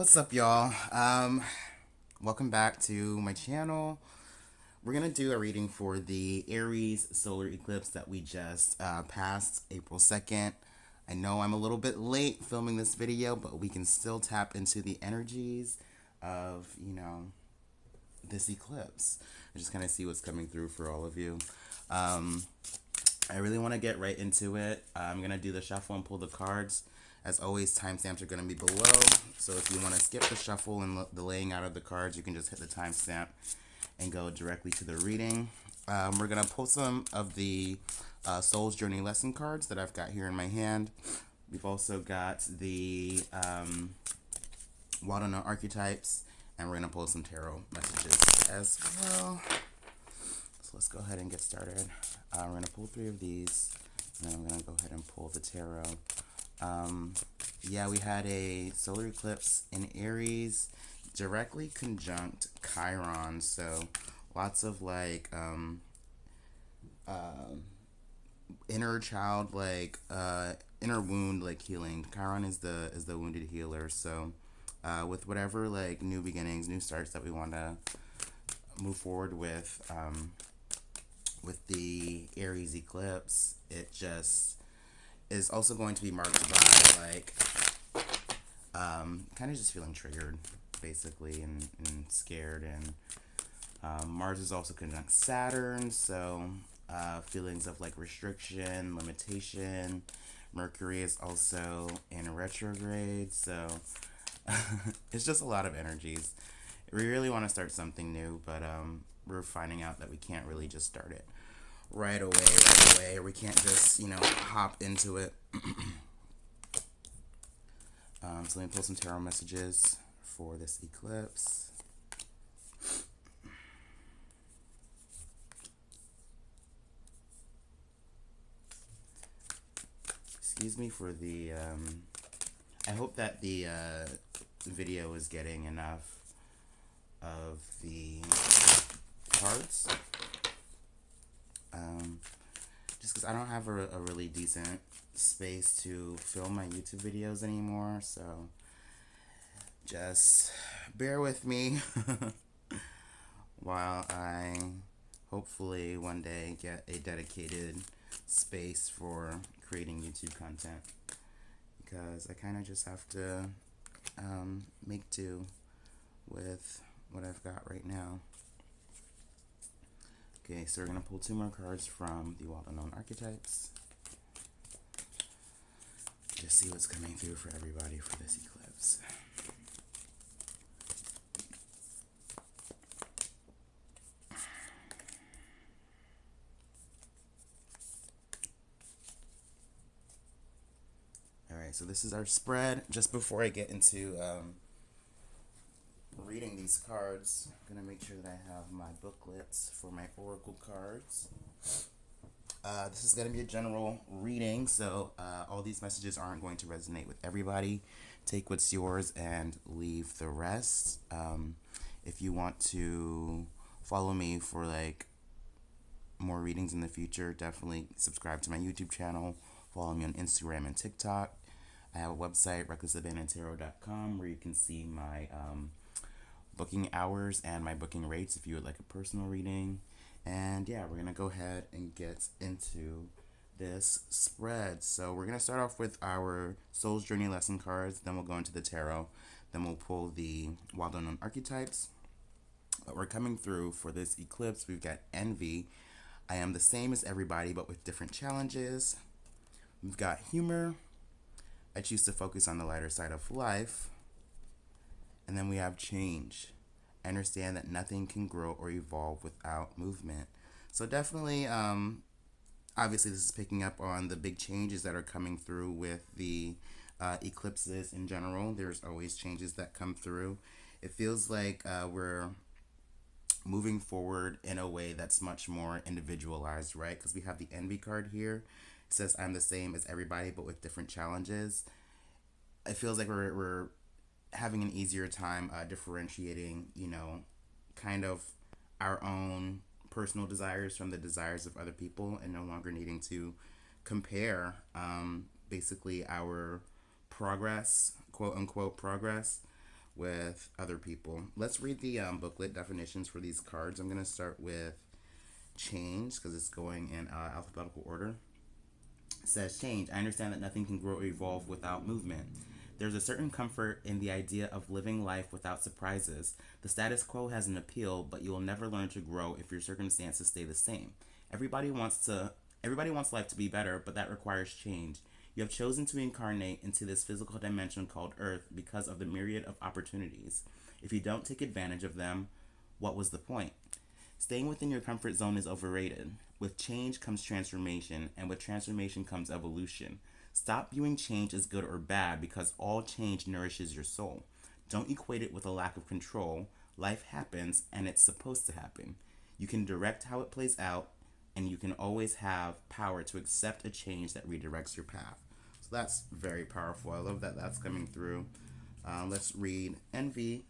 What's up, y'all? Welcome back to my channel. We're gonna do a reading for the Aries solar eclipse that we just passed April 2nd. I know I'm a little bit late filming this video, but we can still tap into the energies of, this eclipse. I just kind of see what's coming through for all of you. I really want to get right into it. I'm gonna do the shuffle and pull the cards. As always, timestamps are going to be below, so if you want to skip the shuffle and the laying out of the cards, you can just hit the timestamp and go directly to the reading. We're going to pull some of the Soul's Journey lesson cards that I've got here in my hand. We've also got the Wadana archetypes, and we're going to pull some tarot messages as well. So let's go ahead and get started. We're going to pull 3 of these, and then I'm going to go ahead and pull the tarot. Yeah, we had a solar eclipse in Aries directly conjunct Chiron, so lots of like inner child, like inner wound, like healing. Chiron is the wounded healer, so with whatever like new beginnings, new starts that we want to move forward with the Aries eclipse, it just is also going to be marked by like kind of just feeling triggered basically and scared, and Mars is also conjunct Saturn, so feelings of like restriction, limitation. Mercury is also in retrograde, so it's just a lot of energies. We really want to start something new, but we're finding out that we can't really just start it right away, or we can't just, hop into it. So let me pull some tarot messages for this eclipse. Excuse me for the, I hope that the video is getting enough of the cards. Just because I don't have a really decent space to film my YouTube videos anymore, so just bear with me while I hopefully one day get a dedicated space for creating YouTube content, because I kind of just have to make do with what I've got right now. Okay, so we're going to pull 2 more cards from the well-known archetypes. Just see what's coming through for everybody for this eclipse. Alright, so this is our spread. Just before I get into reading these cards, I'm going to make sure that I have my booklets for my oracle cards. This is going to be a general reading, so all these messages aren't going to resonate with everybody. Take what's yours and leave the rest. If you want to follow me for like more readings in the future, definitely subscribe to my YouTube channel. Follow me on Instagram and TikTok. I have a website, recklessabandontarot.com, where you can see my booking hours and my booking rates if you would like a personal reading. And yeah, we're gonna go ahead and get into this spread. So we're gonna start off with our Soul's Journey lesson cards, then we'll go into the tarot, then we'll pull the well-known archetypes. But we're coming through for this eclipse. We've got envy. I am the same as everybody, but with different challenges. We've got humor. I choose to focus on the lighter side of life. And then we have change. I understand that nothing can grow or evolve without movement. So definitely, obviously this is picking up on the big changes that are coming through with the eclipses in general. There's always changes that come through. It feels like we're moving forward in a way that's much more individualized, right? Because we have the envy card here. It says, I'm the same as everybody, but with different challenges. It feels like we're having an easier time differentiating, kind of our own personal desires from the desires of other people, and no longer needing to compare basically our progress, quote unquote progress, with other people. Let's read the booklet definitions for these cards. I'm going to start with change because it's going in alphabetical order. It says change. I understand that nothing can grow or evolve without movement. There's a certain comfort in the idea of living life without surprises. The status quo has an appeal, but you will never learn to grow if your circumstances stay the same. Everybody wants life to be better, but that requires change. You have chosen to incarnate into this physical dimension called Earth because of the myriad of opportunities. If you don't take advantage of them, what was the point? Staying within your comfort zone is overrated. With change comes transformation, and with transformation comes evolution. Stop viewing change as good or bad because all change nourishes your soul. Don't equate it with a lack of control. Life happens, and it's supposed to happen. You can direct how it plays out, and you can always have power to accept a change that redirects your path. So that's very powerful. I love that that's coming through. Let's read envy.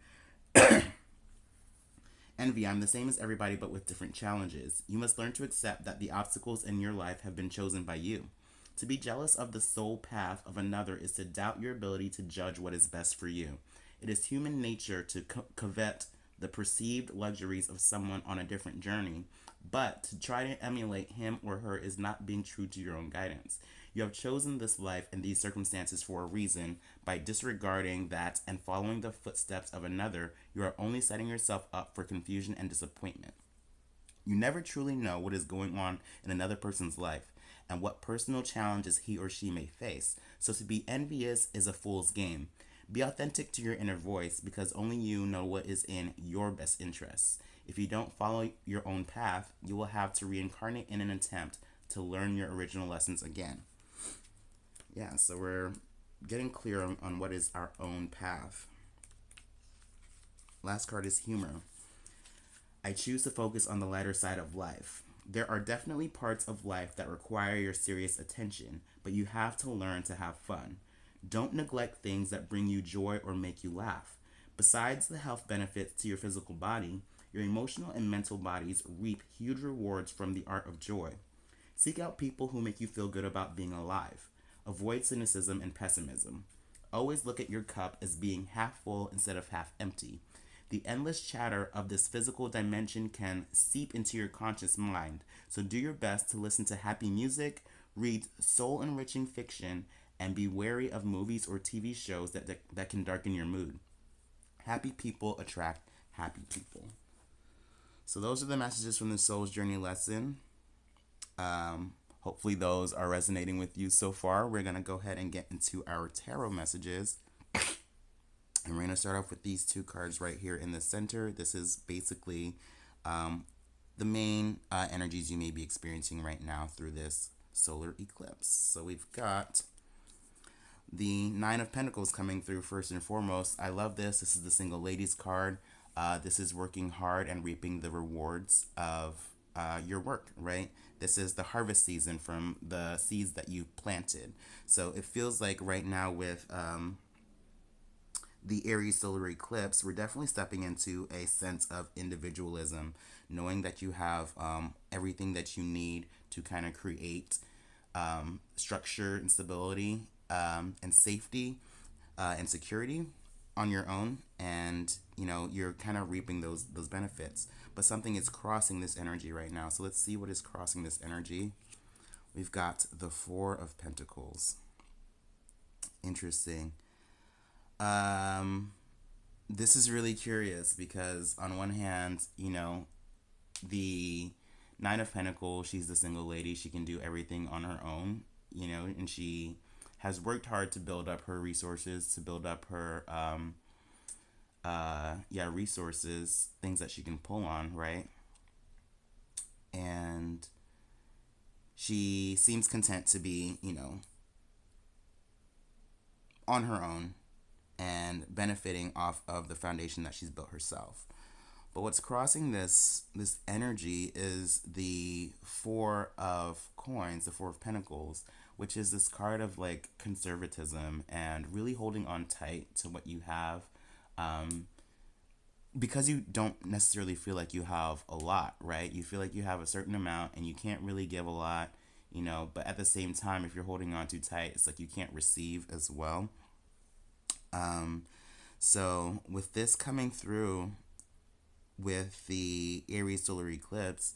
Envy, I'm the same as everybody but with different challenges. You must learn to accept that the obstacles in your life have been chosen by you. To be jealous of the soul path of another is to doubt your ability to judge what is best for you. It is human nature to covet the perceived luxuries of someone on a different journey, but to try to emulate him or her is not being true to your own guidance. You have chosen this life and these circumstances for a reason. By disregarding that and following the footsteps of another, you are only setting yourself up for confusion and disappointment. You never truly know what is going on in another person's life and what personal challenges he or she may face. So to be envious is a fool's game. Be authentic to your inner voice because only you know what is in your best interests. If you don't follow your own path, you will have to reincarnate in an attempt to learn your original lessons again. Yeah, so we're getting clear on what is our own path. Last card is humor. I choose to focus on the lighter side of life. There are definitely parts of life that require your serious attention, but you have to learn to have fun. Don't neglect things that bring you joy or make you laugh. Besides the health benefits to your physical body, your emotional and mental bodies reap huge rewards from the art of joy. Seek out people who make you feel good about being alive. Avoid cynicism and pessimism. Always look at your cup as being half full instead of half empty. The endless chatter of this physical dimension can seep into your conscious mind, so do your best to listen to happy music, read soul-enriching fiction, and be wary of movies or TV shows that can darken your mood. Happy people attract happy people. So those are the messages from the Soul's Journey lesson. Hopefully those are resonating with you so far. We're going to go ahead and get into our tarot messages. And we're going to start off with these two cards right here in the center. This is basically the main energies you may be experiencing right now through this solar eclipse. So we've got the Nine of Pentacles coming through first and foremost. I love this. This is the single ladies card. This is working hard and reaping the rewards of your work, right? This is the harvest season from the seeds that you planted. So it feels like right now with the Aries solar eclipse, we're definitely stepping into a sense of individualism, knowing that you have everything that you need to kind of create structure and stability and safety and security on your own, and you know you're kind of reaping those benefits. But something is crossing this energy right now. So let's see what is crossing this energy. We've got the Four of Pentacles. Interesting. This is really curious because on one hand, you know, the Nine of Pentacles, she's the single lady. She can do everything on her own, you know, and she has worked hard to build up her resources, to build up her resources, things that she can pull on, right? And she seems content to be, you know, on her own and benefiting off of the foundation that she's built herself. But what's crossing this energy is the Four of Coins, the Four of Pentacles, which is this card of like conservatism and really holding on tight to what you have. Because you don't necessarily feel like you have a lot, right? You feel like you have a certain amount and you can't really give a lot, you know, but at the same time, if you're holding on too tight, it's like you can't receive as well. So with this coming through with the Aries solar eclipse,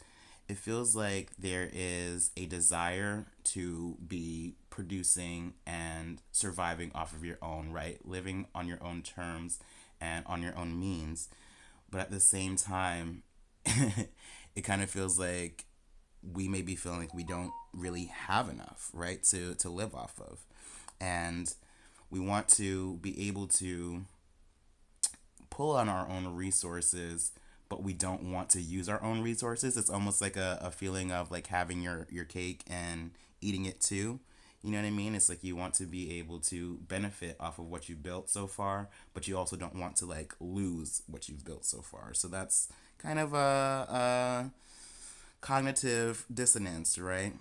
it feels like there is a desire to be producing and surviving off of your own, right? Living on your own terms and on your own means. But at the same time, it kind of feels like we may be feeling like we don't really have enough, right, to live off of. And we want to be able to pull on our own resources, but we don't want to use our own resources. It's almost like a feeling of like having your cake and eating it too. You know what I mean? It's like you want to be able to benefit off of what you built so far, but you also don't want to like lose what you've built so far. So that's kind of a cognitive dissonance, right?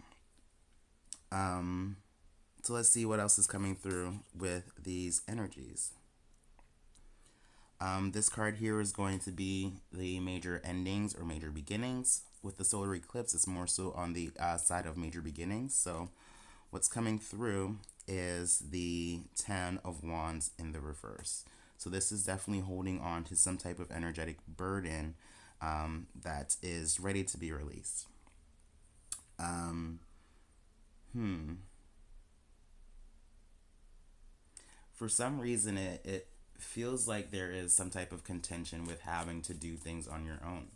So let's see what else is coming through with these energies. This card here is going to be the major endings or major beginnings. With the solar eclipse, it's more so on the side of major beginnings. So what's coming through is the 10 of Wands in the reverse. So this is definitely holding on to some type of energetic burden that is ready to be released. For some reason, it feels like there is some type of contention with having to do things on your own.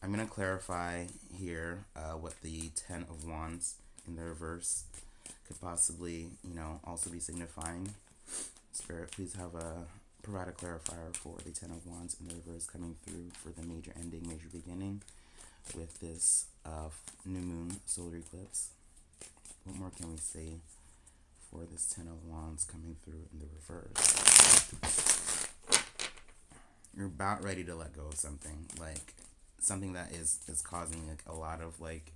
I'm going to clarify here what the 10 of Wands in the reverse could possibly, also be signifying. Spirit, please provide a clarifier for the 10 of Wands in the reverse coming through for the major ending, major beginning with this new moon solar eclipse. What more can we say for this 10 of Wands coming through in the reverse? You're about ready to let go of something, like something that is causing like a lot of like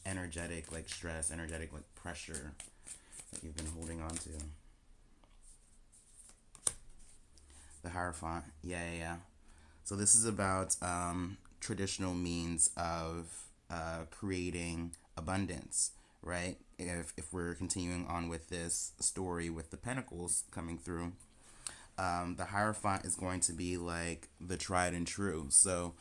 energetic like stress, energetic like pressure that you've been holding on to. The Hierophant, yeah. So this is about traditional means of creating abundance, right? If we're continuing on with this story with the Pentacles coming through, the Hierophant is going to be like the tried and true. So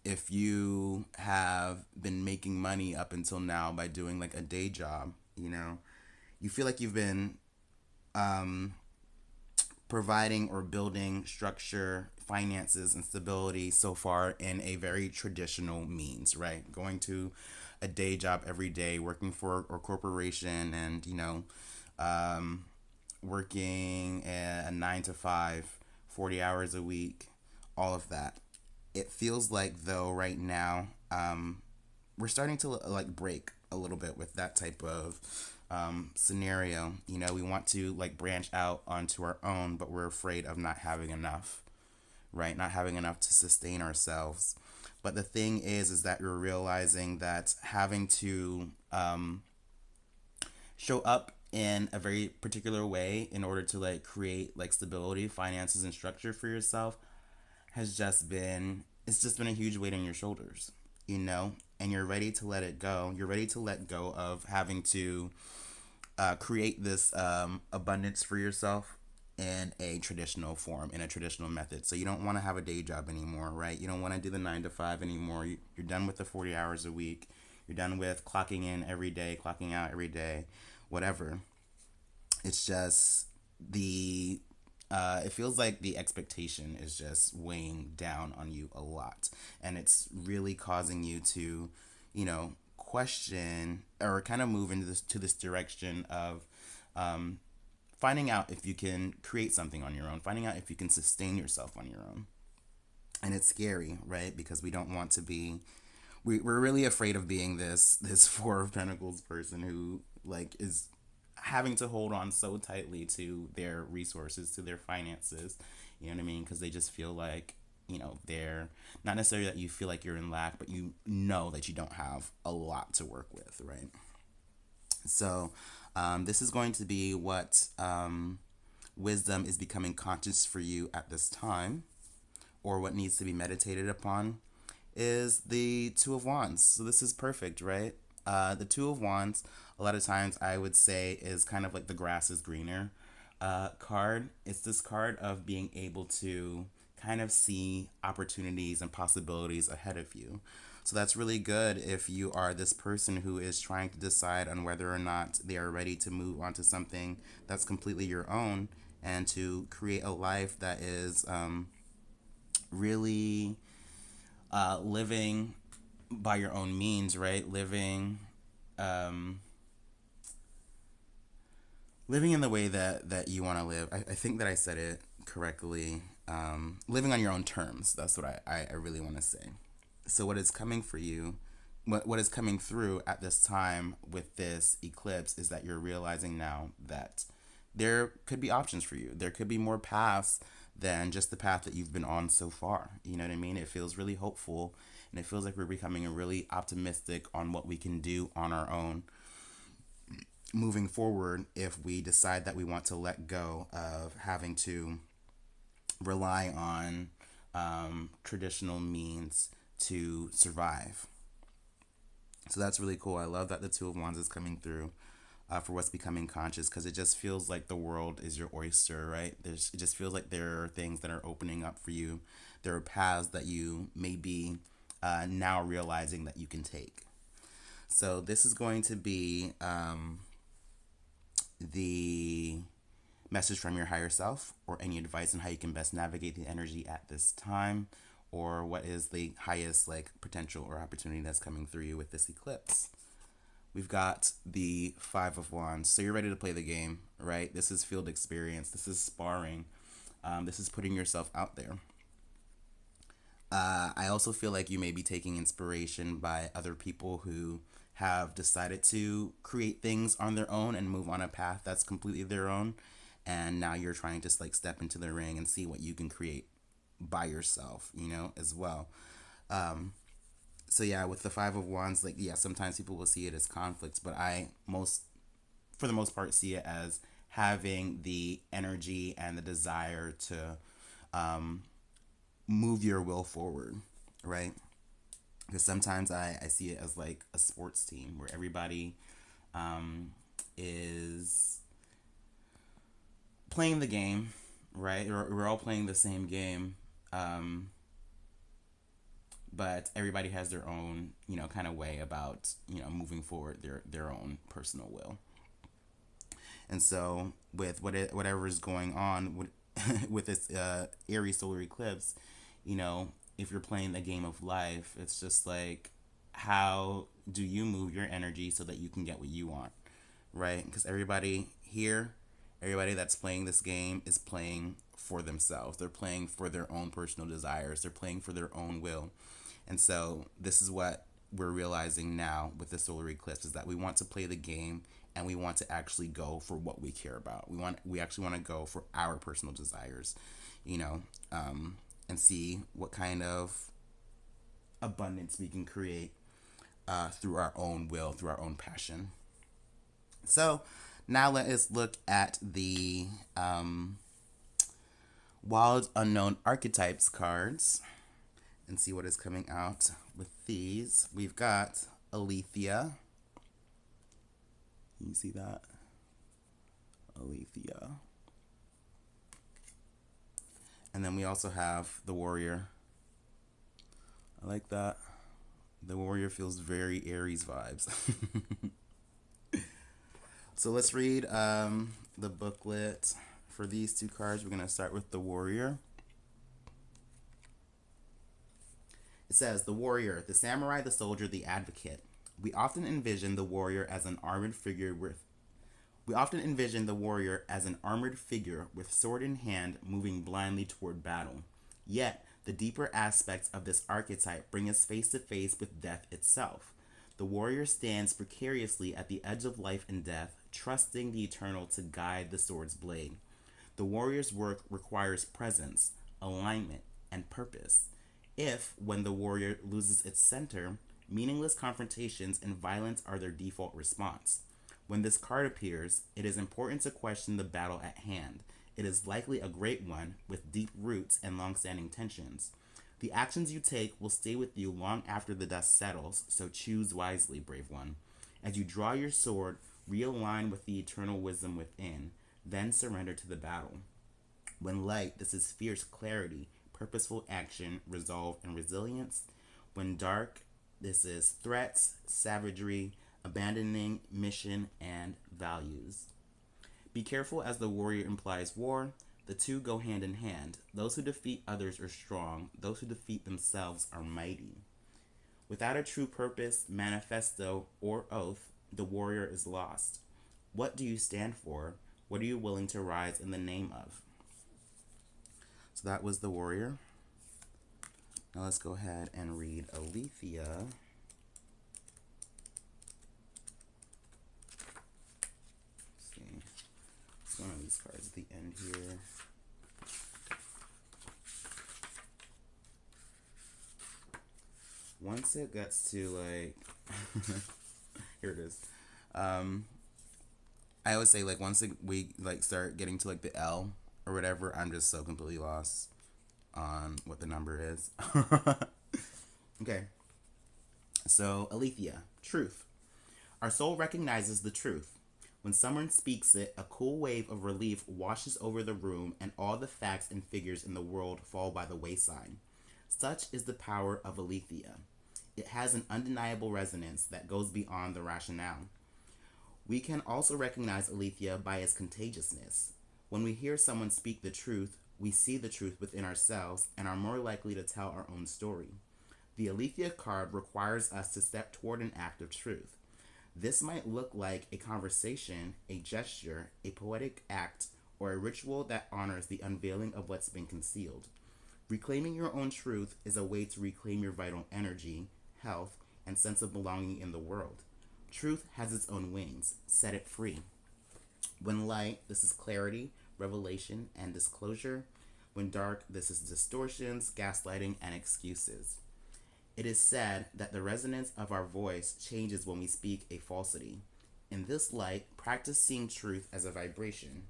if you have been making money up until now by doing like a day job, you feel like you've been providing or building structure, finances, and stability so far in a very traditional means, right? Going to a day job every day, working for a corporation, and working a 9 to 5, 40 hours a week, all of that. It feels like though right now we're starting to like break a little bit with that type of scenario. We want to like branch out onto our own, but we're afraid of not having enough, right? Not having enough to sustain ourselves. But the thing is that you're realizing that having to show up in a very particular way in order to like create like stability, finances, and structure for yourself it's just been a huge weight on your shoulders, and you're ready to let it go. You're ready to let go of having to create this abundance for yourself in a traditional form, in a traditional method. So you don't want to have a day job anymore, right? You don't want to do the 9 to 5 anymore. You're done with the 40 hours a week. You're done with clocking in every day, clocking out every day, whatever. It's just it feels like the expectation is just weighing down on you a lot. And it's really causing you to, question or kind of move into this direction of finding out if you can create something on your own, finding out if you can sustain yourself on your own. And it's scary, right? Because we don't want to be, we're really afraid of being this Four of Pentacles person who like is having to hold on so tightly to their resources, to their finances, you know what I mean? Because they just feel like, they're not necessarily that you feel like you're in lack, but you know that you don't have a lot to work with, right? So this is going to be what wisdom is becoming conscious for you at this time, or what needs to be meditated upon is the Two of Wands. So this is perfect, right? The Two of Wands, a lot of times I would say, is kind of like the grass is greener. card. It's this card of being able to kind of see opportunities and possibilities ahead of you. So that's really good if you are this person who is trying to decide on whether or not they are ready to move on to something that's completely your own and to create a life that is really living by your own means, right? Living in the way that you want to live. I think that I said it correctly. Living on your own terms. That's what I really want to say. So what is coming for you, what is coming through at this time with this eclipse is that you're realizing now that there could be options for you. There could be more paths than just the path that you've been on so far. You know what I mean? It feels really hopeful, and it feels like we're becoming really optimistic on what we can do on our own moving forward if we decide that we want to let go of having to rely on traditional means to survive. So that's really cool. I love that the Two of Wands is coming through for what's becoming conscious, because it just feels like the world is your oyster, right? It just feels like there are things that are opening up for you. There are paths that you may be now realizing that you can take. So this is going to be the message from your higher self, or any advice on how you can best navigate the energy at this time, or what is the highest potential or opportunity that's coming through you with this eclipse. We've got the Five of Wands. So you're ready to play the game, right? This is field experience. This is sparring. This is putting yourself out there. I also feel like you may be taking inspiration by other people who have decided to create things on their own and move on a path that's completely their own. And now you're trying to step into the ring and see what you can create by yourself, as well. So yeah, with the Five of Wands, sometimes people will see it as conflicts, but for the most part, see it as having the energy and the desire to move your will forward, right? Because sometimes I see it as a sports team where everybody is playing the game, right? We're all playing the same game, but everybody has their own, kind of way about, moving forward their own personal will. And so with whatever is going on with this Aries solar eclipse, if you're playing the game of life, it's just how do you move your energy so that you can get what you want, right? Because everybody that's playing this game is playing for themselves. They're playing for their own personal desires. They're playing for their own will. And so this is what we're realizing now with the solar eclipse, is that we want to play the game, and we want to actually go for what we care about. We actually want to go for our personal desires, and see what kind of abundance we can create through our own will, through our own passion. So now let us look at the Wild Unknown Archetypes cards and see what is coming out with these. We've got Alethea. Can you see that? Alethea. And then we also have the Warrior. I like that. The Warrior feels very Aries vibes. So let's read the booklet for these two cards. We're going to start with the Warrior. It says, the Warrior, the Samurai, the Soldier, the Advocate. We often envision the warrior as an armored figure with sword in hand, moving blindly toward battle. Yet, the deeper aspects of this archetype bring us face to face with death itself. The warrior stands precariously at the edge of life and death, trusting the eternal to guide the sword's blade. The warrior's work requires presence, alignment, and purpose. If, when the warrior loses its center, meaningless confrontations and violence are their default response. When this card appears, it is important to question the battle at hand. It is likely a great one, with deep roots and long-standing tensions. The actions you take will stay with you long after the dust settles, so choose wisely, brave one. As you draw your sword, realign with the eternal wisdom within. then surrender to the battle. When light, this is fierce clarity, purposeful action, resolve, and resilience. When dark, this is threats, savagery, abandoning mission, and values. Be careful, as the warrior implies war. The two go hand in hand. Those who defeat others are strong. Those who defeat themselves are mighty. Without a true purpose, manifesto, or oath, the warrior is lost. What do you stand for? What are you willing to rise in the name of? So that was the warrior. Now let's go ahead and read Alethea. Let's see. It's one of these cards at the end here. Once it gets to like here it is. I always say like once we like start getting to like the L or whatever, I'm just so completely lost on what the number is. Okay. So Alethea, truth. Our soul recognizes the truth. When someone speaks it, a cool wave of relief washes over the room, and all the facts and figures in the world fall by the wayside. Such is the power of Alethea. It has an undeniable resonance that goes beyond the rationale. We can also recognize Alethea by its contagiousness. When we hear someone speak the truth, we see the truth within ourselves and are more likely to tell our own story. The Alethea card requires us to step toward an act of truth. This might look like a conversation, a gesture, a poetic act, or a ritual that honors the unveiling of what's been concealed. Reclaiming your own truth is a way to reclaim your vital energy, health, and sense of belonging in the world. Truth has its own wings. Set it free. When light, this is clarity, revelation, and disclosure. When dark, this is distortions, gaslighting, and excuses. It is said that the resonance of our voice changes when we speak a falsity. In this light, practice seeing truth as a vibration.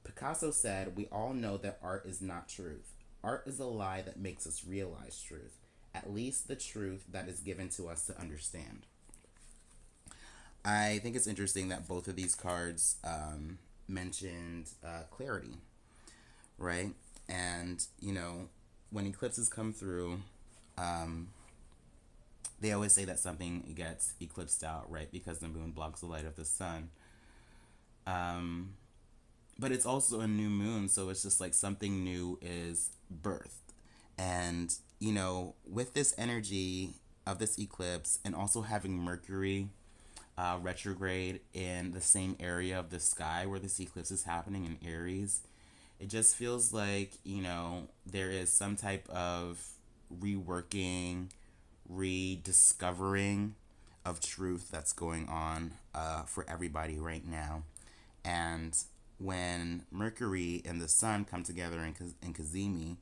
Picasso said, "We all know that art is not truth. Art is a lie that makes us realize truth, at least the truth that is given to us to understand." I think it's interesting that both of these cards mentioned clarity, right? And, you know, when eclipses come through, they always say that something gets eclipsed out, right? Because the moon blocks the light of the sun. But it's also a new moon, so it's just like something new is birthed. And, you know, with this energy of this eclipse and also having Mercury retrograde in the same area of the sky where this eclipse is happening in Aries, it just feels like, you know, there is some type of reworking, rediscovering of truth that's going on for everybody right now. And when Mercury and the Sun come together in Kazemi,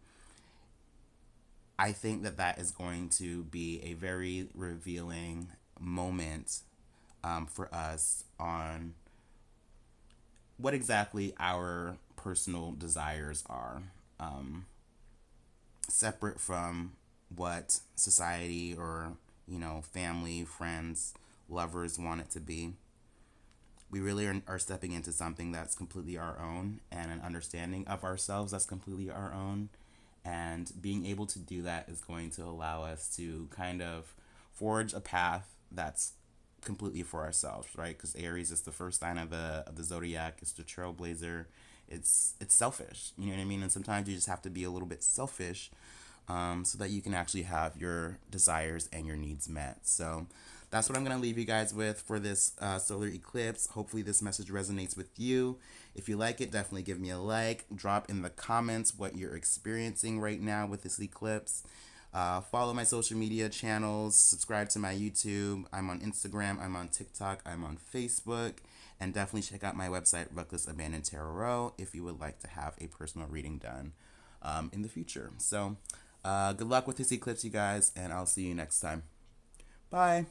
I think that that is going to be a very revealing moment for us on what exactly our personal desires are, separate from what society or, you know, family, friends, lovers want it to be. We really are stepping into something that's completely our own, and an understanding of ourselves that's completely our own. And being able to do that is going to allow us to kind of forge a path that's completely for ourselves, right? Because Aries is the first sign of the zodiac. It's the trailblazer. It's selfish, you know what I mean? And sometimes you just have to be a little bit selfish so that you can actually have your desires and your needs met. So that's what I'm going to leave you guys with for this solar eclipse. Hopefully this message resonates with you. If you like it, definitely give me a like. Drop in the comments what you're experiencing right now with this eclipse. Follow my social media channels. Subscribe to my YouTube. I'm on Instagram. I'm on TikTok. I'm on Facebook. And definitely check out my website, Reckless Abandoned Tarot, if you would like to have a personal reading done in the future. So good luck with this eclipse, you guys, and I'll see you next time. Bye.